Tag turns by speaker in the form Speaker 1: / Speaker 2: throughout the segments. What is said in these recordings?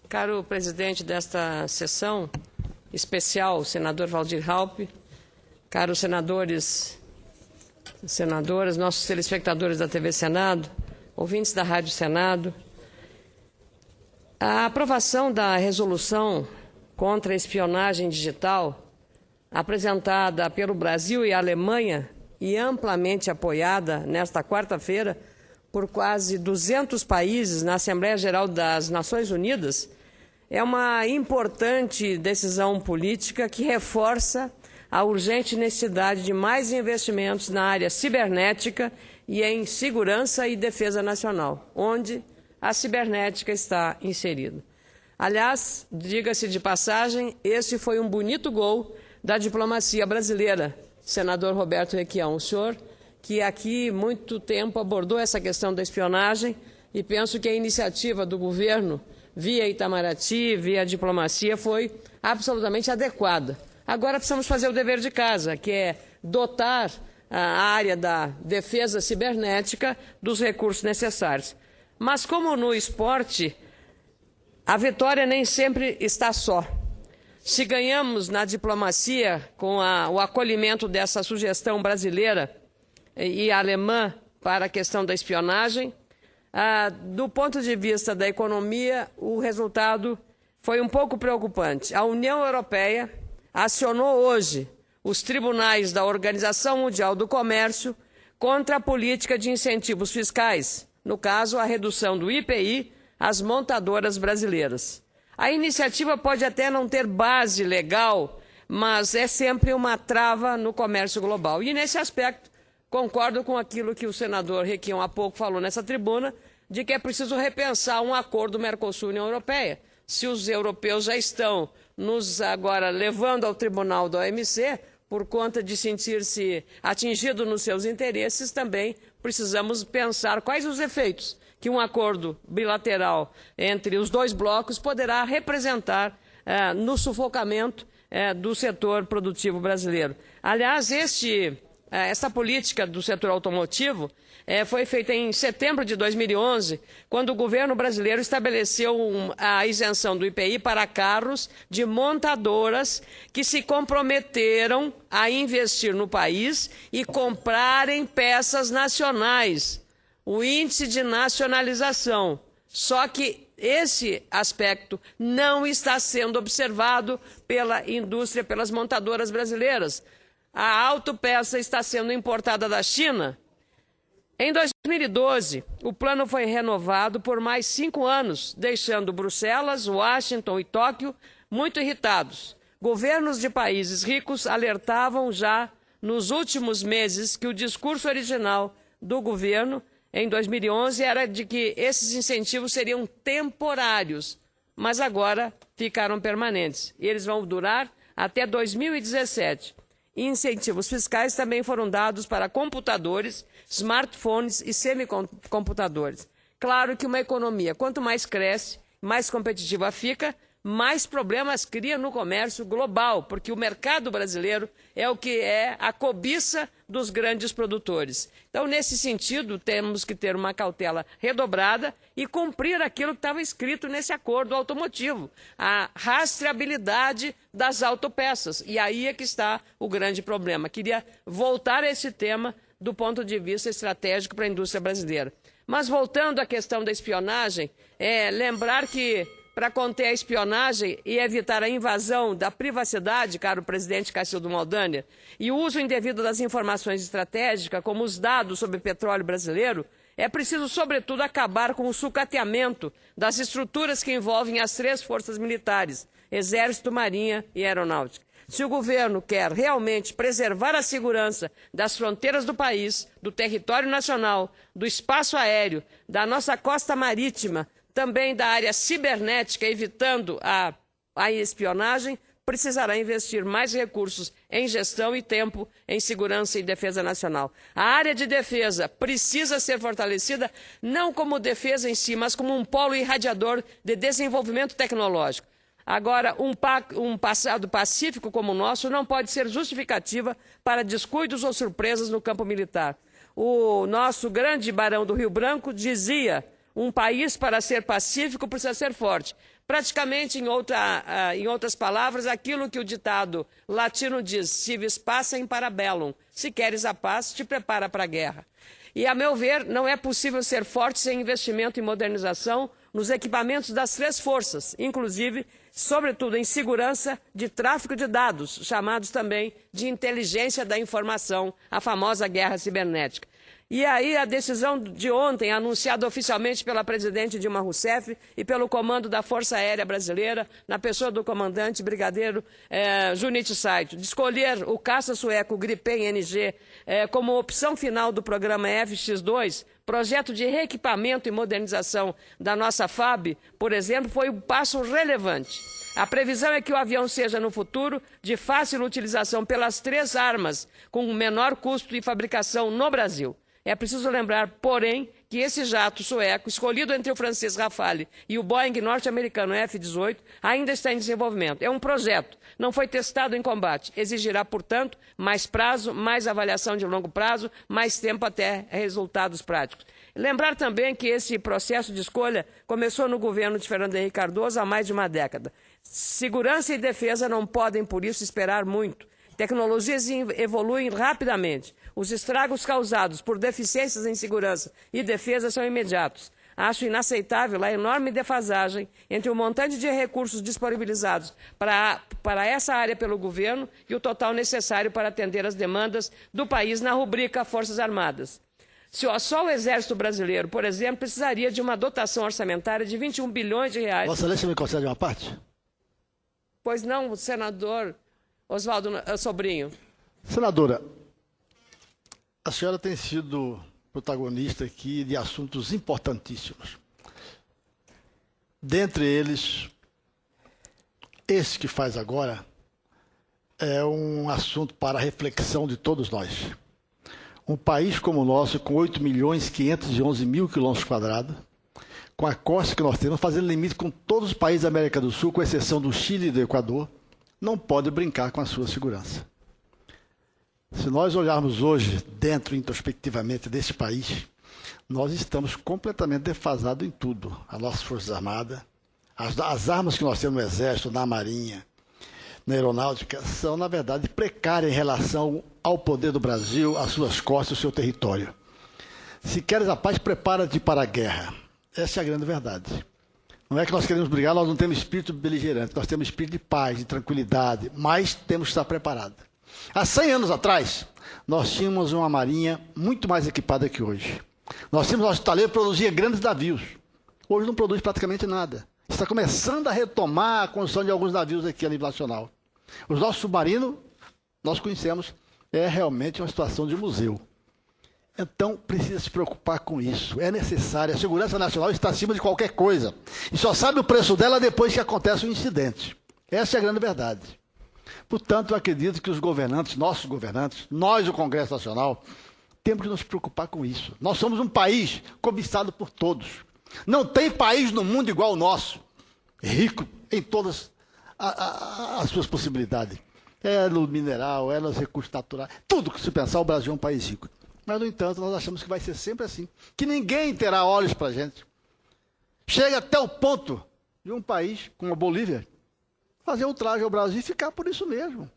Speaker 1: Caro presidente desta sessão especial, senador Waldir Raupp, caros senadores, senadoras, nossos telespectadores da TV Senado, ouvintes da Rádio Senado, a aprovação da resolução contra a espionagem digital, apresentada pelo Brasil e a Alemanha e amplamente apoiada nesta quarta-feira por quase 200 países na Assembleia Geral das Nações Unidas, é uma importante decisão política que reforça a urgente necessidade de mais investimentos na área cibernética e em segurança e defesa nacional, onde a cibernética está inserida. Aliás, diga-se de passagem, esse foi um bonito gol da diplomacia brasileira, senador Roberto Requião, o senhor que aqui muito tempo abordou essa questão da espionagem e penso que a iniciativa do governo via Itamaraty, via diplomacia, foi absolutamente adequada. Agora precisamos fazer o dever de casa, que é dotar a área da defesa cibernética dos recursos necessários. Mas como no esporte, a vitória nem sempre está só. Se ganhamos na diplomacia com o acolhimento dessa sugestão brasileira e alemã para a questão da espionagem, do ponto de vista da economia, o resultado foi um pouco preocupante. A União Europeia acionou hoje os tribunais da Organização Mundial do Comércio contra a política de incentivos fiscais, no caso, a redução do IPI às montadoras brasileiras. A iniciativa pode até não ter base legal, mas é sempre uma trava no comércio global. E, nesse aspecto, concordo com aquilo que o senador Requião há pouco falou nessa tribuna, de que é preciso repensar um acordo Mercosul-União Europeia. Se os europeus já estão nos agora levando ao tribunal da OMC, por conta de sentir-se atingido nos seus interesses, também precisamos pensar quais os efeitos que um acordo bilateral entre os dois blocos poderá representar no sufocamento do setor produtivo brasileiro. Aliás, essa política do setor automotivo foi feita em setembro de 2011, quando o governo brasileiro estabeleceu a isenção do IPI para carros de montadoras que se comprometeram a investir no país e comprarem peças nacionais, o índice de nacionalização. Só que esse aspecto não está sendo observado pela indústria, pelas montadoras brasileiras. A autopeça está sendo importada da China. Em 2012, o plano foi renovado por mais 5 anos, deixando Bruxelas, Washington e Tóquio muito irritados. Governos de países ricos alertavam já nos últimos meses que o discurso original do governo, em 2011, era de que esses incentivos seriam temporários, mas agora ficaram permanentes. E eles vão durar até 2017. Incentivos fiscais também foram dados para computadores, smartphones e semicomputadores. Claro que uma economia, quanto mais cresce, mais competitiva fica, mais problemas cria no comércio global, porque o mercado brasileiro é o que é a cobiça dos grandes produtores. Então, nesse sentido, temos que ter uma cautela redobrada e cumprir aquilo que estava escrito nesse acordo automotivo, a rastreabilidade das autopeças. E aí é que está o grande problema. Queria voltar a esse tema do ponto de vista estratégico para a indústria brasileira. Mas, voltando à questão da espionagem, lembrar que, para conter a espionagem e evitar a invasão da privacidade, caro presidente Cacildo Maldanha, e o uso indevido das informações estratégicas, como os dados sobre petróleo brasileiro, é preciso, sobretudo, acabar com o sucateamento das estruturas que envolvem as 3 forças militares, Exército, Marinha e Aeronáutica. Se o governo quer realmente preservar a segurança das fronteiras do país, do território nacional, do espaço aéreo, da nossa costa marítima, também da área cibernética, evitando a espionagem, precisará investir mais recursos em gestão e tempo em segurança e defesa nacional. A área de defesa precisa ser fortalecida não como defesa em si, mas como um polo irradiador de desenvolvimento tecnológico. Agora, um passado pacífico como o nosso não pode ser justificativa para descuidos ou surpresas no campo militar. O nosso grande barão do Rio Branco dizia: Um país, para ser pacífico, precisa ser forte. Praticamente, em outras palavras, aquilo que o ditado latino diz, si vis pacem para bellum, se queres a paz, te prepara para a guerra. E, a meu ver, não é possível ser forte sem investimento em modernização nos equipamentos das três forças, inclusive, sobretudo, em segurança de tráfico de dados, chamados também de inteligência da informação, a famosa guerra cibernética. E aí a decisão de ontem, anunciada oficialmente pela presidente Dilma Rousseff e pelo comando da Força Aérea Brasileira, na pessoa do comandante brigadeiro Junit Saito, de escolher o caça sueco Gripen NG como opção final do programa FX2, projeto de reequipamento e modernização da nossa FAB, por exemplo, foi um passo relevante. A previsão é que o avião seja, no futuro, de fácil utilização pelas três armas, com menor custo de fabricação no Brasil. É preciso lembrar, porém, que esse jato sueco, escolhido entre o francês Rafale e o Boeing norte-americano F-18, ainda está em desenvolvimento. É um projeto, não foi testado em combate. Exigirá, portanto, mais prazo, mais avaliação de longo prazo, mais tempo até resultados práticos. Lembrar também que esse processo de escolha começou no governo de Fernando Henrique Cardoso há mais de uma década. Segurança e defesa não podem, por isso, esperar muito. Tecnologias evoluem rapidamente. Os estragos causados por deficiências em segurança e defesa são imediatos. Acho inaceitável a enorme defasagem entre o montante de recursos disponibilizados para essa área pelo governo e o total necessário para atender as demandas do país na rubrica Forças Armadas. Só o Exército Brasileiro, por exemplo, precisaria de uma dotação orçamentária de 21 bilhões de reais.
Speaker 2: Vossa Excelência me concede uma parte?
Speaker 1: Pois não, senador Oswaldo Sobrinho.
Speaker 2: Senadora, a senhora tem sido protagonista aqui de assuntos importantíssimos. Dentre eles, esse que faz agora é um assunto para a reflexão de todos nós. Um país como o nosso, com 8.511.000 km², com a costa que nós temos, fazendo limite com todos os países da América do Sul, com exceção do Chile e do Equador, não pode brincar com a sua segurança. Se nós olharmos hoje, dentro, introspectivamente, desse país, nós estamos completamente defasados em tudo. As nossas Forças Armadas, as armas que nós temos no Exército, na Marinha, na Aeronáutica, são, na verdade, precárias em relação ao poder do Brasil, às suas costas, ao seu território. Se queres a paz, prepara-te para a guerra. Essa é a grande verdade. Não é que nós queremos brigar, nós não temos espírito beligerante, nós temos espírito de paz, de tranquilidade, mas temos que estar preparados. Há 100 anos atrás, nós tínhamos uma marinha muito mais equipada que hoje. Nós tínhamos um estaleiro que produzia grandes navios. Hoje não produz praticamente nada. Está começando a retomar a construção de alguns navios aqui a nível nacional. Os nossos submarinos, nós conhecemos, é realmente uma situação de museu. Então, precisa se preocupar com isso. É necessário. A segurança nacional está acima de qualquer coisa. E só sabe o preço dela depois que acontece um incidente. Essa é a grande verdade. Portanto, eu acredito que os governantes, nossos governantes, nós, o Congresso Nacional, temos que nos preocupar com isso. Nós somos um país cobiçado por todos. Não tem país no mundo igual ao nosso. Rico em todas as suas possibilidades. É no mineral, é nos recursos naturais. Tudo que se pensar, o Brasil é um país rico. Mas, no entanto, nós achamos que vai ser sempre assim. Que ninguém terá olhos para a gente. Chega até o ponto de um país, como a Bolívia, fazer um traje ao Brasil e ficar por isso mesmo.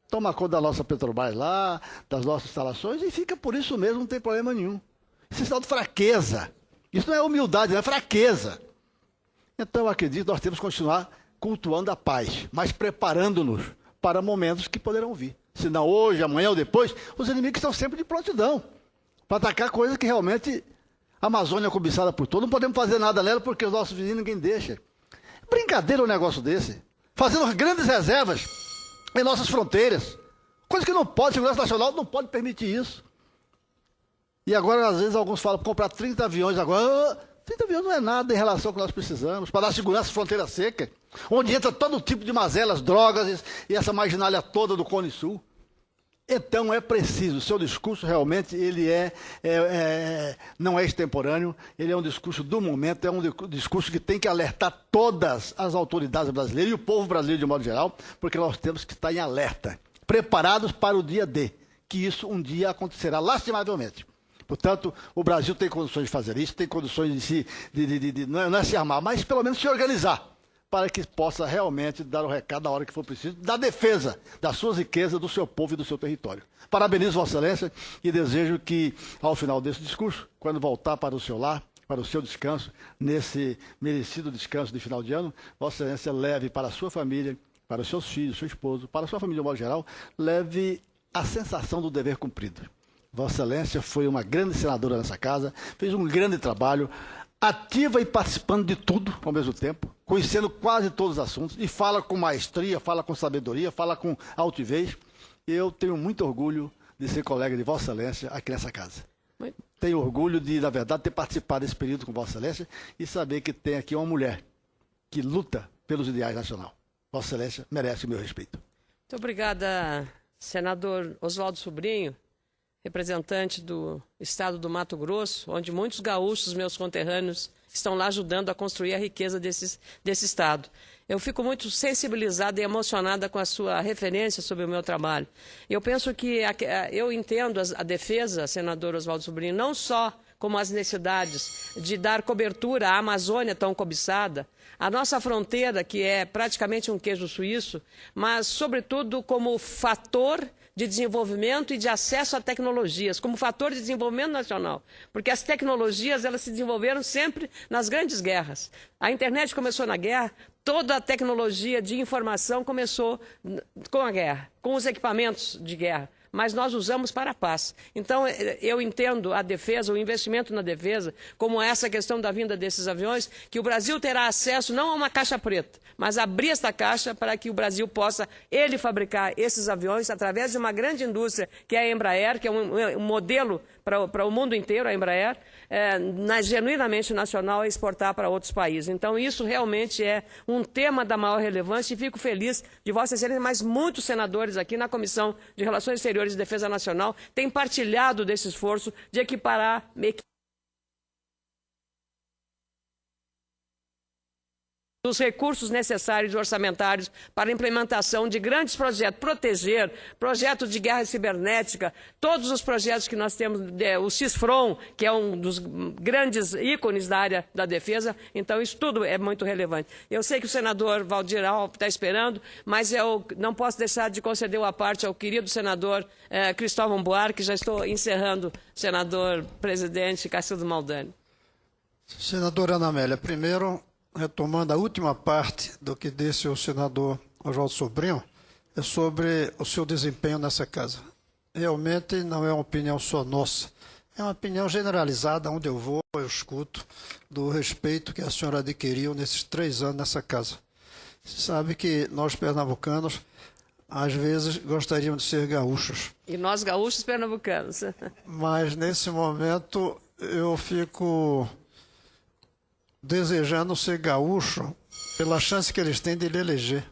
Speaker 2: Toma conta da nossa Petrobras lá, das nossas instalações, e fica por isso mesmo, não tem problema nenhum. Isso é sinal de fraqueza. Isso não é humildade, é fraqueza. Então, eu acredito que nós temos que continuar cultuando a paz, mas preparando-nos para momentos que poderão vir. Se não hoje, amanhã ou depois, os inimigos estão sempre de prontidão para atacar coisas que realmente a Amazônia é cobiçada por todos. Não podemos fazer nada nela porque os nossos vizinhos ninguém deixa. Brincadeira um negócio desse. Fazendo grandes reservas em nossas fronteiras. Coisa que não pode, a segurança nacional não pode permitir isso. E agora, às vezes, alguns falam comprar 30 aviões agora. 30 aviões não é nada em relação ao que nós precisamos, para dar segurança à fronteira seca, onde entra todo tipo de mazelas, drogas e essa marginalia toda do Cone Sul. Então é preciso, o seu discurso realmente ele não é extemporâneo, ele é um discurso do momento, é um discurso que tem que alertar todas as autoridades brasileiras e o povo brasileiro de modo geral, porque nós temos que estar em alerta, preparados para o dia D, que isso um dia acontecerá lastimavelmente. Portanto, o Brasil tem condições de fazer isso, tem condições não é se armar, mas pelo menos se organizar, para que possa realmente dar o recado na hora que for preciso, da defesa das suas riquezas, do seu povo e do seu território. Parabenizo Vossa Excelência e desejo que, ao final desse discurso, quando voltar para o seu lar, para o seu descanso, nesse merecido descanso de final de ano, Vossa Excelência leve para a sua família, para os seus filhos, seu esposo, para a sua família de modo geral, leve a sensação do dever cumprido. Vossa Excelência foi uma grande senadora nessa casa, fez um grande trabalho, ativa e participando de tudo ao mesmo tempo, conhecendo quase todos os assuntos, e fala com maestria, fala com sabedoria, fala com altivez. Eu tenho muito orgulho de ser colega de Vossa Excelência aqui nessa casa. Tenho orgulho de, na verdade, ter participado desse período com Vossa Excelência e saber que tem aqui uma mulher que luta pelos ideais nacionais. Vossa Excelência merece o meu respeito.
Speaker 1: Muito obrigada, senador Oswaldo Sobrinho, representante do estado do Mato Grosso, onde muitos gaúchos, meus conterrâneos, estão lá ajudando a construir a riqueza desse estado. Eu fico muito sensibilizada e emocionada com a sua referência sobre o meu trabalho. Eu penso que eu entendo a defesa, senador Oswaldo Sobrinho, não só como as necessidades de dar cobertura à Amazônia tão cobiçada, a nossa fronteira, que é praticamente um queijo suíço, mas, sobretudo, como fator de desenvolvimento e de acesso a tecnologias, como fator de desenvolvimento nacional. Porque as tecnologias, elas se desenvolveram sempre nas grandes guerras. A internet começou na guerra, toda a tecnologia de informação começou com a guerra, com os equipamentos de guerra. Mas nós usamos para a paz. Então, eu entendo a defesa, o investimento na defesa, como essa questão da vinda desses aviões, que o Brasil terá acesso não a uma caixa preta, mas abrir esta caixa para que o Brasil possa, ele, fabricar esses aviões através de uma grande indústria, que é a Embraer, que é um modelo para o mundo inteiro, a Embraer, genuinamente nacional, e exportar para outros países. Então, isso realmente é um tema da maior relevância e fico feliz de Vossa Excelência, mas muitos senadores aqui na Comissão de Relações Exteriores e Defesa Nacional têm partilhado desse esforço de equiparar os recursos necessários e orçamentários para a implementação de grandes projetos, proteger, projetos de guerra cibernética, todos os projetos que nós temos, o CISFRON, que é um dos grandes ícones da área da defesa, então isso tudo é muito relevante. Eu sei que o senador Valdir Alves está esperando, mas eu não posso deixar de conceder uma parte ao querido senador Cristóvão Buarque, já estou encerrando, senador presidente Cacildo Maldani.
Speaker 3: Senadora Ana Amélia, primeiro, retomando a última parte do que disse o senador Oswaldo Sobrinho, é sobre o seu desempenho nessa casa. Realmente não é uma opinião só nossa, é uma opinião generalizada, onde eu vou, eu escuto, do respeito que a senhora adquiriu nesses 3 anos nessa casa. Você sabe que nós pernambucanos, às vezes, gostaríamos de ser gaúchos.
Speaker 1: E nós gaúchos pernambucanos.
Speaker 3: Mas, nesse momento, eu fico desejando ser gaúcho pela chance que eles têm de lhe eleger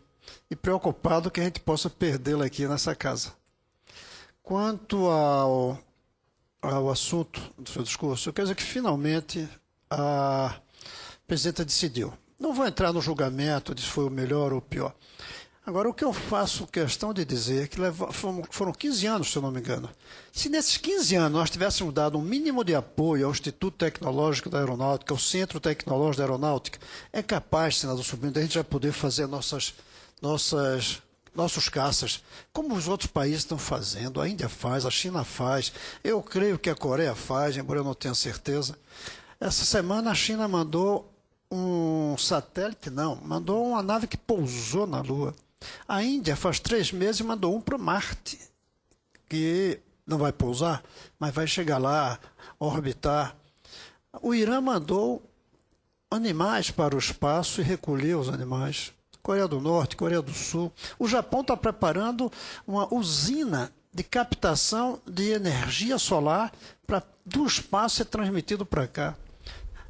Speaker 3: e preocupado que a gente possa perdê-lo aqui nessa casa. Quanto ao assunto do seu discurso, eu quero dizer que finalmente a presidenta decidiu. Não vou entrar no julgamento de se foi o melhor ou o pior. Agora, o que eu faço questão de dizer é que foram 15 anos, se eu não me engano. Se nesses 15 anos nós tivéssemos dado um mínimo de apoio ao Instituto Tecnológico da Aeronáutica, ao Centro Tecnológico da Aeronáutica, é capaz, senador Sobrinho, de a gente já poder fazer nossos caças, como os outros países estão fazendo. A Índia faz, a China faz, eu creio que a Coreia faz, embora eu não tenha certeza. Essa semana a China mandou um satélite, mandou uma nave que pousou na Lua. A Índia, faz 3 meses, mandou um para Marte, que não vai pousar, mas vai chegar lá, orbitar. O Irã mandou animais para o espaço e recolheu os animais. Coreia do Norte, Coreia do Sul. O Japão está preparando uma usina de captação de energia solar do espaço ser transmitido para cá.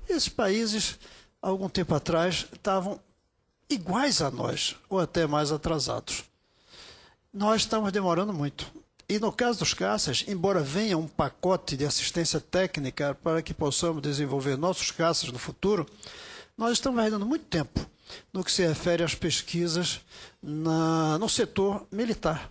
Speaker 3: Esses países, algum tempo atrás, estavam iguais a nós, ou até mais atrasados. Nós estamos demorando muito. E no caso dos caças, embora venha um pacote de assistência técnica para que possamos desenvolver nossos caças no futuro, nós estamos perdendo muito tempo no que se refere às pesquisas no setor militar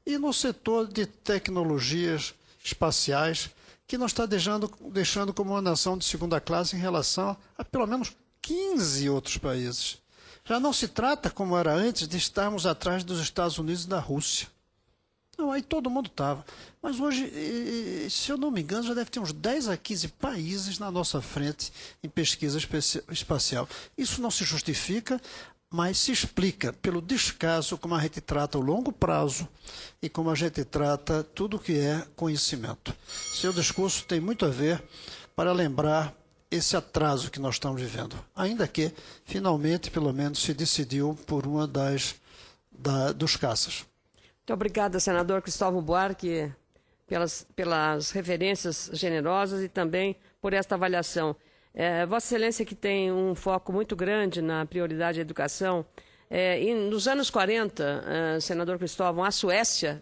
Speaker 3: e no setor de tecnologias espaciais, que nós está deixando como uma nação de segunda classe em relação a pelo menos 15 outros países. Já não se trata, como era antes, de estarmos atrás dos Estados Unidos e da Rússia. Não, aí todo mundo estava. Mas hoje, se eu não me engano, já deve ter uns 10 a 15 países na nossa frente em pesquisa espacial. Isso não se justifica, mas se explica pelo descaso como a gente trata o longo prazo e como a gente trata tudo o que é conhecimento. Seu discurso tem muito a ver para lembrar esse atraso que nós estamos vivendo. Ainda que, finalmente, pelo menos, se decidiu por uma dos caças.
Speaker 1: Muito obrigada, senador Cristóvão Buarque, pelas referências generosas e também por esta avaliação. Vossa Excelência, que tem um foco muito grande na prioridade da educação, e nos anos 40, senador Cristóvão, a Suécia,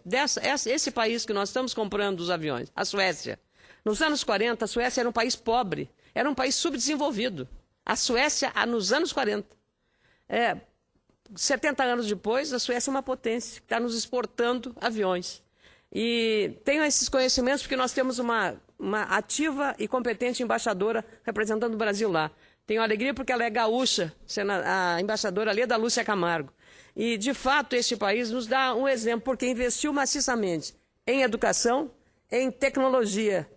Speaker 1: esse país que nós estamos comprando os aviões, a Suécia, nos anos 40, a Suécia era um país pobre, era um país subdesenvolvido. A Suécia, nos anos 40. 70 anos depois, a Suécia é uma potência, que está nos exportando aviões. E tenho esses conhecimentos porque nós temos uma ativa e competente embaixadora representando o Brasil lá. Tenho alegria porque ela é gaúcha, a embaixadora Leda Lúcia Camargo. E, de fato, este país nos dá um exemplo, porque investiu maciçamente em educação, em tecnologia.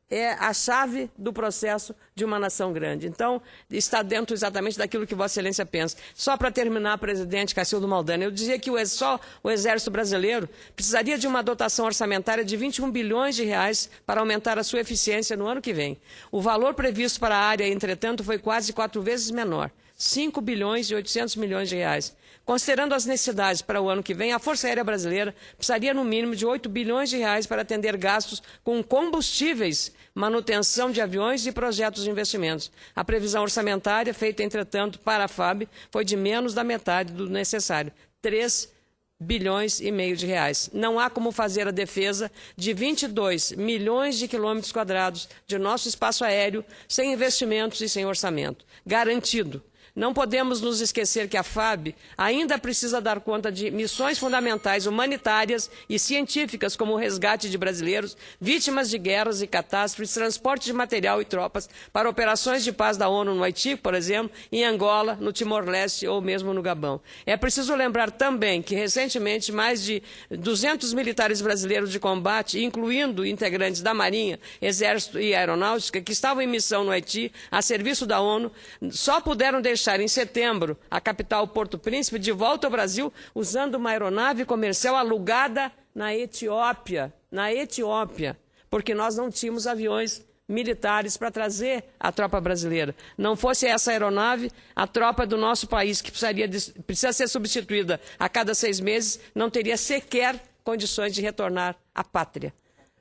Speaker 1: É a chave do processo de uma nação grande. Então, está dentro exatamente daquilo que Vossa Excelência pensa. Só para terminar, presidente Cacildo Maldana, eu dizia que só o Exército Brasileiro precisaria de uma dotação orçamentária de 21 bilhões de reais para aumentar a sua eficiência no ano que vem. O valor previsto para a área, entretanto, foi quase 4 vezes menor, 5 bilhões e 800 milhões de reais. Considerando as necessidades para o ano que vem, a Força Aérea Brasileira precisaria no mínimo de 8 bilhões de reais para atender gastos com combustíveis, manutenção de aviões e projetos de investimentos. A previsão orçamentária feita, entretanto, para a FAB foi de menos da metade do necessário, 3 bilhões e meio de reais. Não há como fazer a defesa de 22 milhões de quilômetros quadrados de nosso espaço aéreo sem investimentos e sem orçamento. Garantido. Não podemos nos esquecer que a FAB ainda precisa dar conta de missões fundamentais humanitárias e científicas, como o resgate de brasileiros, vítimas de guerras e catástrofes, transporte de material e tropas para operações de paz da ONU no Haiti, por exemplo, em Angola, no Timor-Leste ou mesmo no Gabão. É preciso lembrar também que, recentemente, mais de 200 militares brasileiros de combate, incluindo integrantes da Marinha, Exército e Aeronáutica, que estavam em missão no Haiti, a serviço da ONU, só puderam deixar em setembro a capital Porto Príncipe de volta ao Brasil usando uma aeronave comercial alugada na Etiópia, porque nós não tínhamos aviões militares para trazer a tropa brasileira. Não fosse essa aeronave, a tropa do nosso país, que precisa ser substituída a cada 6 meses, não teria sequer condições de retornar à pátria.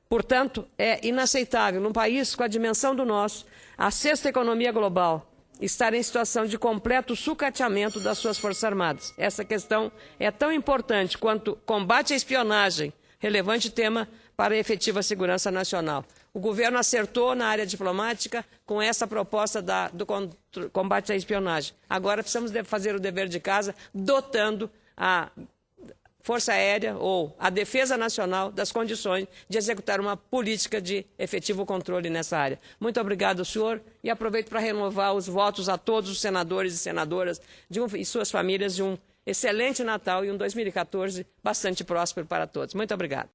Speaker 1: Portanto, é inaceitável, num país com a dimensão do nosso, a 6ª economia global, estar em situação de completo sucateamento das suas Forças Armadas. Essa questão é tão importante quanto combate à espionagem, relevante tema para a efetiva segurança nacional. O governo acertou na área diplomática com essa proposta do combate à espionagem. Agora precisamos fazer o dever de casa, dotando a Força Aérea ou a Defesa Nacional das condições de executar uma política de efetivo controle nessa área. Muito obrigado, senhor, e aproveito para renovar os votos a todos os senadores e senadoras e suas famílias de um excelente Natal e um 2014 bastante próspero para todos. Muito obrigado.